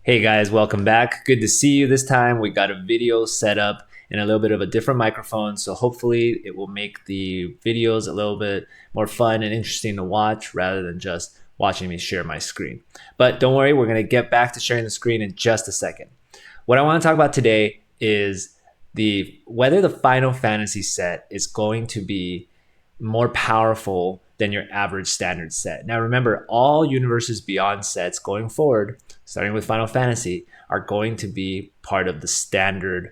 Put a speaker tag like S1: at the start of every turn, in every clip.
S1: Hey guys, welcome back. Good to see you this time. We got a video set up and a little bit of a different microphone, so hopefully it will make the videos a little bit more fun and interesting to watch rather than just watching me share my screen. But don't worry, we're going to get back to sharing the screen in just a second. What I want to talk about today is whether the Final Fantasy set is going to be more powerful than your average standard set. Now remember, all Universes Beyond sets going forward, starting with Final Fantasy, are going to be part of the standard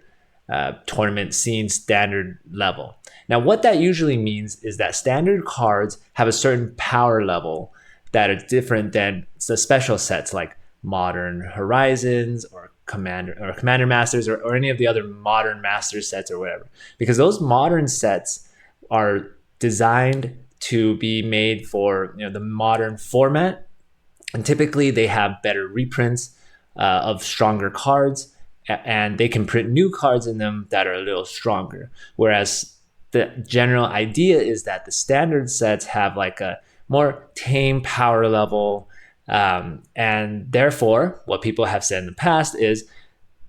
S1: tournament scene, standard level. Now what that usually means is that standard cards have a certain power level that are different than the special sets like Modern Horizons or Commander Masters or any of the other modern master sets or whatever. Because those modern sets are designed to be made for the modern format, and typically they have better reprints of stronger cards, and they can print new cards in them that are a little stronger. Whereas the general idea is that the standard sets have like a more tame power level, and therefore what people have said in the past is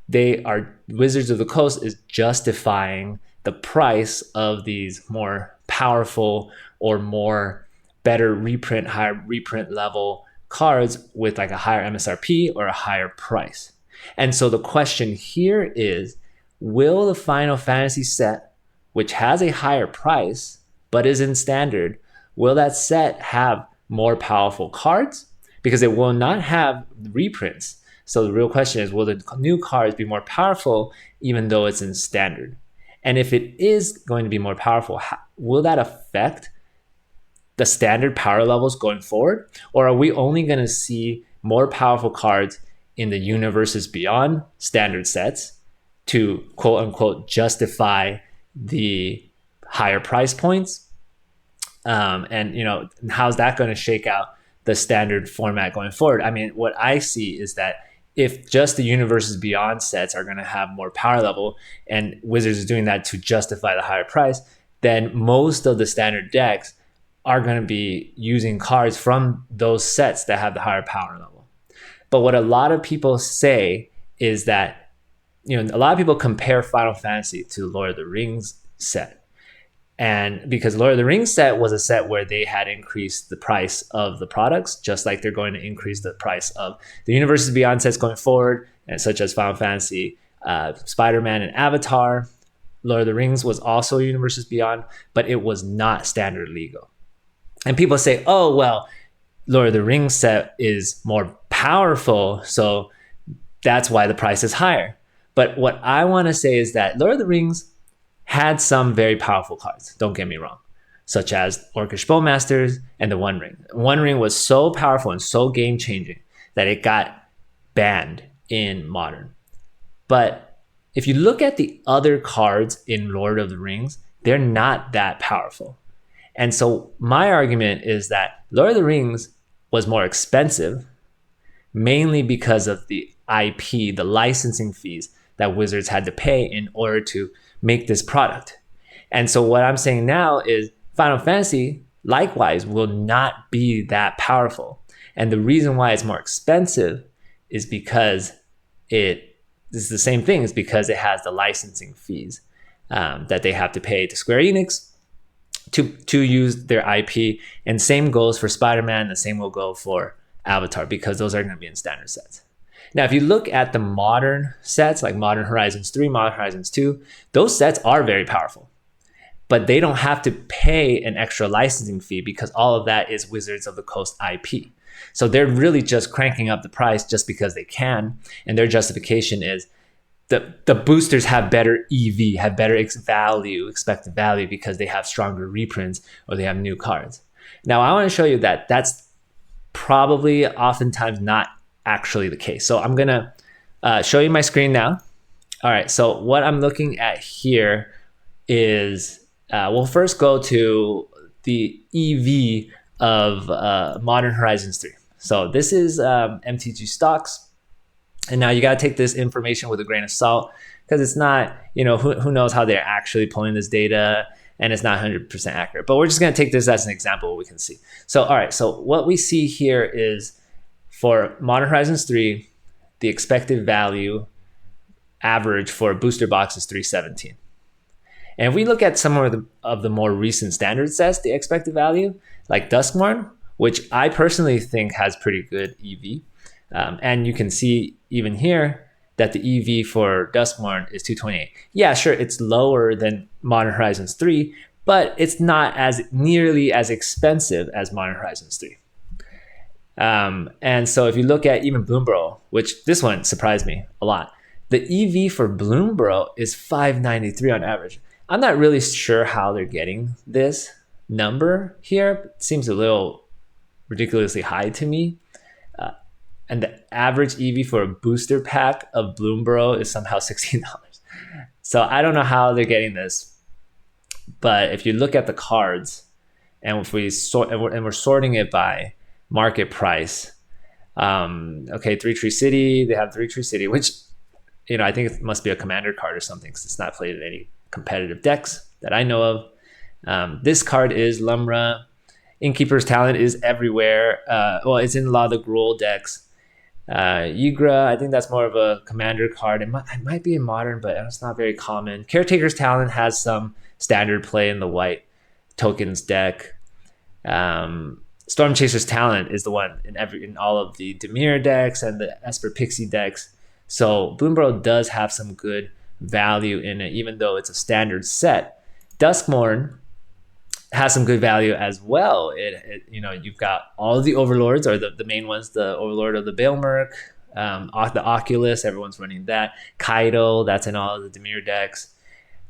S1: Wizards of the Coast is justifying the price of these more powerful or better reprint, higher reprint level cards with like a higher MSRP or a higher price. And so the question here is, will the Final Fantasy set, which has a higher price but is in standard, will that set have more powerful cards? Because it will not have reprints. So the real question is, will the new cards be more powerful even though it's in standard? And if it is going to be more powerful, will that affect the standard power levels going forward? Or are we only going to see more powerful cards in the Universes Beyond standard sets to quote unquote justify the higher price points? And how's that going to shake out the standard format going forward? I mean, what I see is that if just the Universes Beyond sets are going to have more power level and Wizards is doing that to justify the higher price, then most of the standard decks are going to be using cards from those sets that have the higher power level. But what a lot of people say is that, a lot of people compare Final Fantasy to Lord of the Rings set. And because Lord of the Rings set was a set where they had increased the price of the products, just like they're going to increase the price of the Universes Beyond sets going forward, and such as Final Fantasy, Spider-Man, and Avatar. Lord of the Rings was also Universes Beyond, but it was not standard legal. And people say, oh, well, Lord of the Rings set is more powerful, so that's why the price is higher. But what I want to say is that Lord of the Rings had some very powerful cards, don't get me wrong, such as Orcish Bowmasters and the One Ring. One Ring was so powerful and so game-changing that it got banned in Modern. But if you look at the other cards in Lord of the Rings, they're not that powerful. And so my argument is that Lord of the Rings was more expensive, mainly because of the IP, the licensing fees that Wizards had to pay in order to make this product. And so what I'm saying now is Final Fantasy, likewise, will not be that powerful. And the reason why it's more expensive is because this is the same thing, is because it has the licensing fees that they have to pay to Square Enix to use their IP. And same goes for Spider-Man, the same will go for Avatar, because those are going to be in standard sets. Now, if you look at the modern sets, like Modern Horizons 3, Modern Horizons 2, those sets are very powerful. But they don't have to pay an extra licensing fee because all of that is Wizards of the Coast IP. So they're really just cranking up the price just because they can. And their justification is the boosters have better EV, have better expected value, because they have stronger reprints or they have new cards. Now, I want to show you that that's probably oftentimes not actually the case. So I'm going to show you my screen now. All right, so what I'm looking at here is, we'll first go to the EV of Modern Horizons 3. So this is MTG stocks. And now you got to take this information with a grain of salt, because it's not, who knows how they're actually pulling this data, and it's not 100% accurate. But we're just going to take this as an example, what we can see. So, all right, so what we see here is for Modern Horizons 3, the expected value average for a booster box is 317. And if we look at some of the more recent standard sets, the expected value, like Duskmorn, which I personally think has pretty good EV. And you can see even here that the EV for Duskmorn is 228. Yeah, sure, it's lower than Modern Horizons 3, but it's not as nearly as expensive as Modern Horizons 3. And so if you look at even Bloomborough, which this one surprised me a lot, the EV for Bloomborough is 593 on average. I'm not really sure how they're getting this number here. It seems a little ridiculously high to me. And the average EV for a booster pack of Bloomborough is somehow $16. So I don't know how they're getting this. But if you look at the cards, and if we sort, and we're sorting it by market price, okay, Three Tree City, they have Three Tree City, which, I think it must be a commander card or something, because it's not played in any competitive decks that I know of. This card is Lumra. Innkeeper's Talent is everywhere. It's in a lot of the Gruul decks. Yugra, I think that's more of a commander card. It might be in modern, but it's not very common. Caretaker's Talent has some standard play in the white tokens deck. Storm Chaser's Talent is the one in all of the Dimir decks and the Esper Pixie decks. So Bloomborough does have some good value in it, even though it's a standard set. Duskmorn has some good value as well. You've got all of the overlords, or the main ones, the overlord of the Baelmerk, the Oculus, everyone's running that. Kaido, that's in all of the Dimir decks.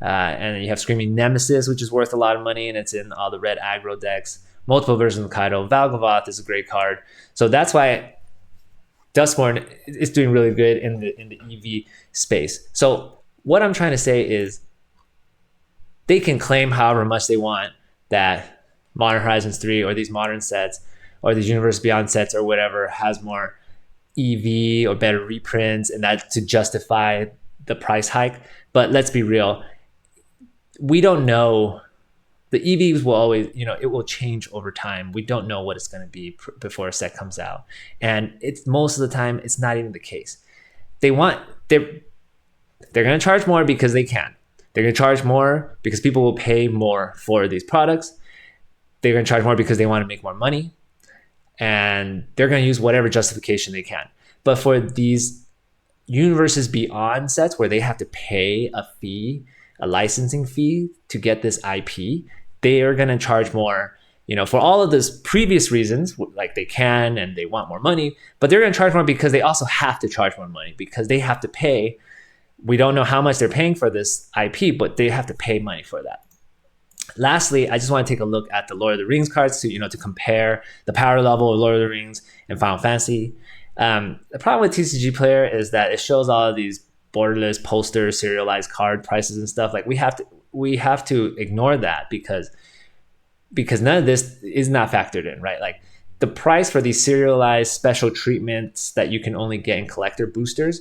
S1: And then you have Screaming Nemesis, which is worth a lot of money, and it's in all the red aggro decks. Multiple versions of Kaido. Valgavoth is a great card. So that's why Duskmorn is doing really good in the EV space. So what I'm trying to say is they can claim however much they want that Modern Horizons 3 or these modern sets or these Universe Beyond sets or whatever has more EV or better reprints, and that to justify the price hike. But let's be real. We don't know. The EVs will always, it will change over time. We don't know what it's going to be before a set comes out. And it's most of the time, it's not even the case. They're going to charge more because they can. They're going to charge more because people will pay more for these products. They're going to charge more because they want to make more money. And they're going to use whatever justification they can. But for these Universes Beyond sets where they have to pay a fee, a licensing fee to get this IP, they are going to charge more, for all of those previous reasons, like they can and they want more money, but they're going to charge more because they also have to charge more money because they have to pay. We don't know how much they're paying for this IP, but they have to pay money for that. Lastly, I just want to take a look at the Lord of the Rings cards to compare the power level of Lord of the Rings and Final Fantasy. The problem with TCG Player is that it shows all of these borderless posters, serialized card prices and stuff. Like we have to ignore that because none of this is not factored in, right? Like the price for these serialized special treatments that you can only get in collector boosters,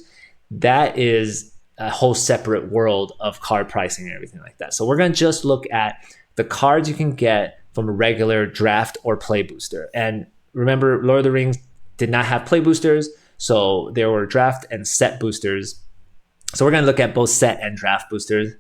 S1: that is a whole separate world of card pricing and everything like that. So we're going to just look at the cards you can get from a regular draft or play booster. And remember, Lord of the Rings did not have play boosters, so there were draft and set boosters. So we're going to look at both set and draft boosters.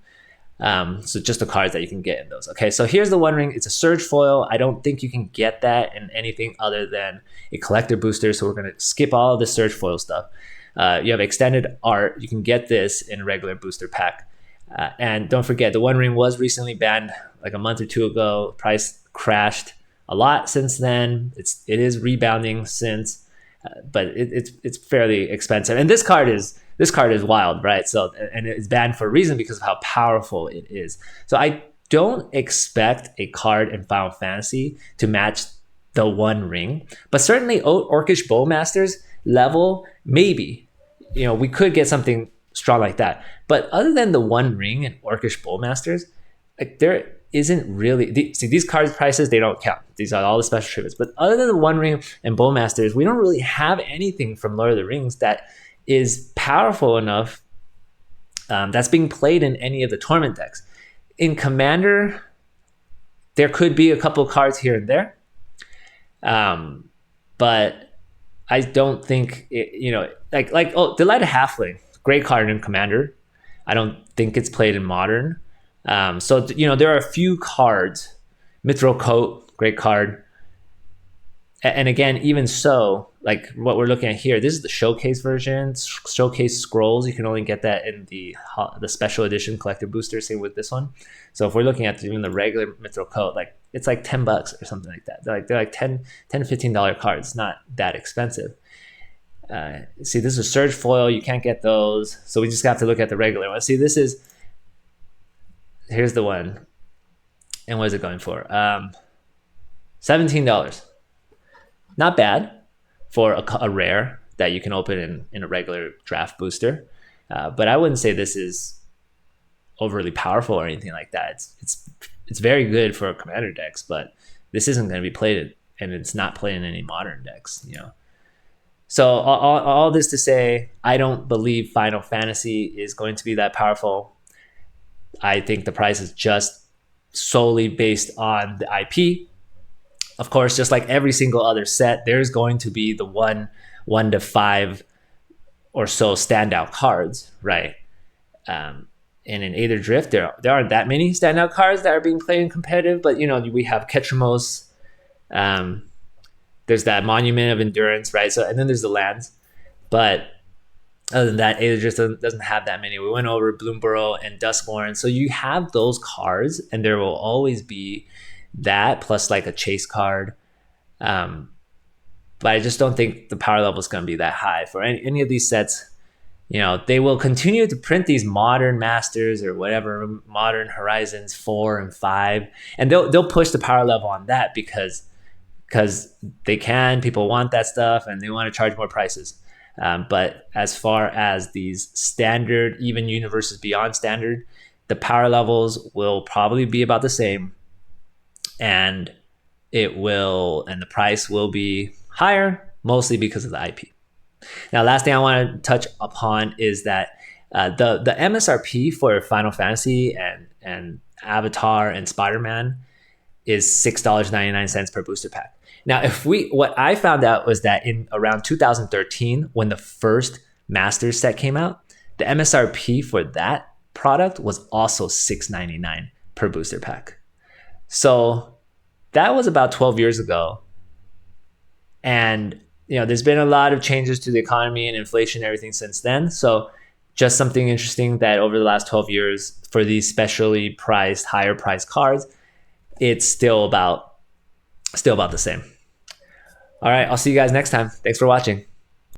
S1: So just the cards that you can get in those. Okay, so here's the One Ring. It's a Surge foil. I don't think you can get that in anything other than a collector booster. So we're going to skip all of the Surge foil stuff. You have extended art. You can get this in a regular booster pack. And don't forget, the One Ring was recently banned like a month or two ago. Price crashed a lot since then. It is rebounding since, but it's fairly expensive. And this card is wild, right? So, and it's banned for a reason because of how powerful it is. So I don't expect a card in Final Fantasy to match the One Ring, but certainly Orcish Bowmasters level, maybe. We could get something strong like that. But other than the One Ring and Orcish Bowmasters, like there isn't really. These cards prices, they don't count. These are all the special treatments. But other than the One Ring and Bowmasters, we don't really have anything from Lord of the Rings that is powerful enough that's being played in any of the tournament decks. In Commander, there could be a couple of cards here and there, but I don't think it, like Delighted Halfling, great card in Commander. I don't think it's played in Modern. So there are a few cards. Mithril Coat, great card. And again, even so, like what we're looking at here, this is the showcase version. Showcase scrolls, you can only get that in the special edition collector booster. Same with this one. So if we're looking at even the regular Mithril Coat, like it's like $10 or something like that. They're like $10 to $15 cards, not that expensive. See, this is a Surge foil. You can't get those, so we just have to look at the regular one. See, here's the one, and what is it going for? $17. Not bad for a rare that you can open in a regular draft booster, but I wouldn't say this is overly powerful or anything like that. It's very good for Commander decks, but this isn't going to be played, and it's not played in any Modern decks. So all this to say, I don't believe Final Fantasy is going to be that powerful. I think the price is just solely based on the IP. Of course, just like every single other set, there's going to be the one to five or so standout cards, right? And in Aether Drift, there aren't that many standout cards that are being played in competitive, but we have Ketramos. There's that Monument of Endurance, right? So, and then there's the lands, but other than that, Aether Drift doesn't have that many. We went over Bloomburrow and Duskborn, so you have those cards, and there will always be that plus like a chase card. But I just don't think the power level is going to be that high for any of these sets. They will continue to print these Modern Masters or whatever, Modern Horizons 4 and 5, and they'll push the power level on that because they can. People want that stuff and they want to charge more prices. But as far as these standard, even Universes Beyond standard, the power levels will probably be about the same. And the price will be higher, mostly because of the IP. Now, last thing I want to touch upon is that the MSRP for Final Fantasy and Avatar and Spider-Man is $6.99 per booster pack. Now, what I found out was that in around 2013, when the first Masters set came out, the MSRP for that product was also $6.99 per booster pack. So that was about 12 years ago. And, there's been a lot of changes to the economy and inflation and everything since then. So just something interesting that over the last 12 years for these specially priced, higher priced cards, it's still about the same. All right, I'll see you guys next time. Thanks for watching.